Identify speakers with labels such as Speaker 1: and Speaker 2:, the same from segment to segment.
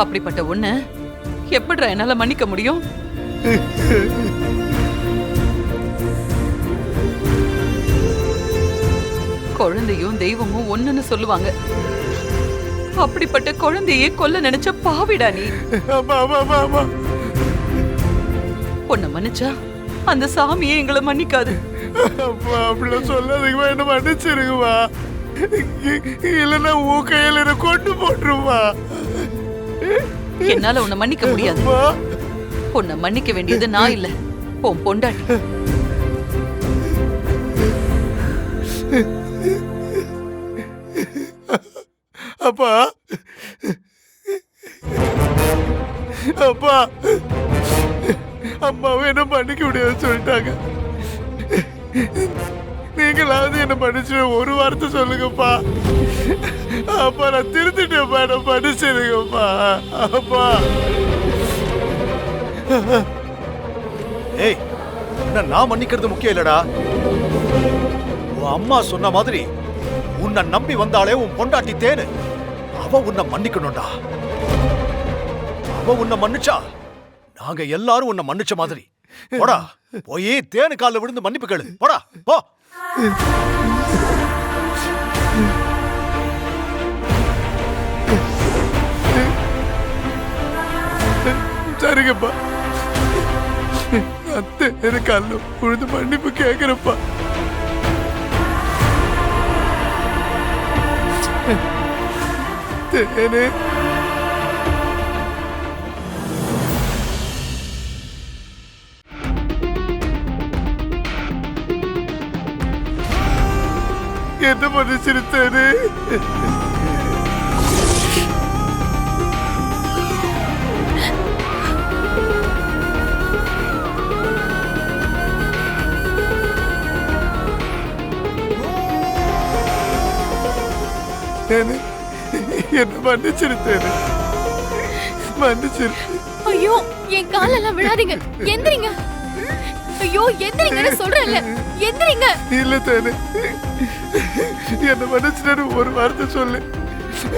Speaker 1: அப்படிப்பட்ட ஒண்ணு எப்படிடா என்னால மன்னிக்க முடியும்? குழந்தையும் தெய்வமும் ஒண்ணுன்னு சொல்லுவாங்க. அப்படிப்பட்ட குழந்தையே கொல்ல நினைச்ச பாவிடா நீ. உன்னை மன்னிச்சா அந்த சாமியே எங்களை மன்னிக்காது.
Speaker 2: அப்படி சொல்லாதீங்கம்மா, என்ன மன்னிச்சிருங்கம்மா. இல்லைன்னா உன் கையில என்ன கொண்டு போட்டுருமா.
Speaker 1: என்னால உன்னை மன்னிக்க முடியாது. உன்னை மன்னிக்க வேண்டியது நான் இல்ல, உன் பொண்டாட்டி.
Speaker 2: அப்பா அப்பா அம்மாவை என்ன மன்னிக்க முடியாதுன்னு சொல்லிட்டாங்க. நீங்களாவது என்ன மன்னிச்சு ஒரு வார்த்தை சொல்லுங்கப்பா. அப்பா நான் திருத்திட்டேன்ப்பா, என்ன மன்னிச்சிருங்கப்பா. அப்பா
Speaker 3: ஏய், நான் மன்னிக்கிறது முக்கியம் இல்லடா. உன் அம்மா சொன்ன மாதிரி உன்னை நம்பி வந்தாலே உன் பொண்டாட்டி தேனு, அவ உன்னை மன்னிக்கணும்டா. அவ உன்னை மன்னிச்சா நாங்க எல்லாரும் உன்னை மன்னிச்ச மாதிரி. போடா, போய் தேனு காலில் விழுந்து மன்னிப்பு கேளு. போடா போ.
Speaker 2: சரிங்கப்பா, தேனு காலில் விழுந்து மன்னிப்பு கேட்கிறப்பா. தேனு என்ன மன்னிச்சிருத்தேனு. என்ன மன்னிச்சிருத்தேனு, மன்னிச்சிரு.
Speaker 4: ஐயோ, என் காலெல்லாம் விழாதீங்க, எந்திரிங்க. ஐயோ, எந்திரிங்கன்னு சொல்றேன்ல, எந்திரிங்க.
Speaker 2: இல்ல தேனு, என்ன மன்னிச்சிட்டு ஒரு வார்த்தை சொல்லு,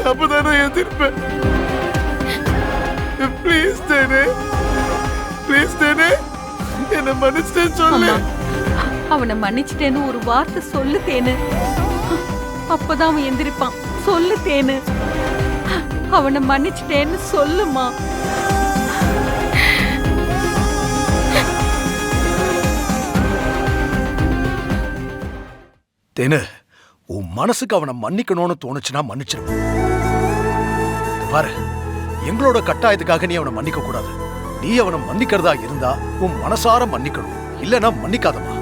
Speaker 2: அப்பதான் நான் எந்திருப்பேன். ப்ளீஸ் தேனு, ப்ளீஸ் தேனு, என்ன மன்னிச்சிட்டேன்னு சொல்லு.
Speaker 1: அவனை மன்னிச்சிட்டேன்னு ஒரு வார்த்தை சொல்லு தேனு, அப்பதான் அவன் எந்திரிப்பான். சொல்லு தேனு, அவனை மன்னிச்சிட்டேன்னு சொல்லுமா.
Speaker 3: தேனு, உன் மனசுக்கு அவனை மன்னிக்கணும்னு தோணுச்சுன்னா மன்னிச்சிரு. பாரு, எங்களோட கட்டாயத்துக்காக நீ அவனை மன்னிக்க கூடாது. நீ அவனை மன்னிக்கிறதா இருந்தா உன் மனசார மன்னிக்கணும், இல்லைன்னா மன்னிக்காதமா.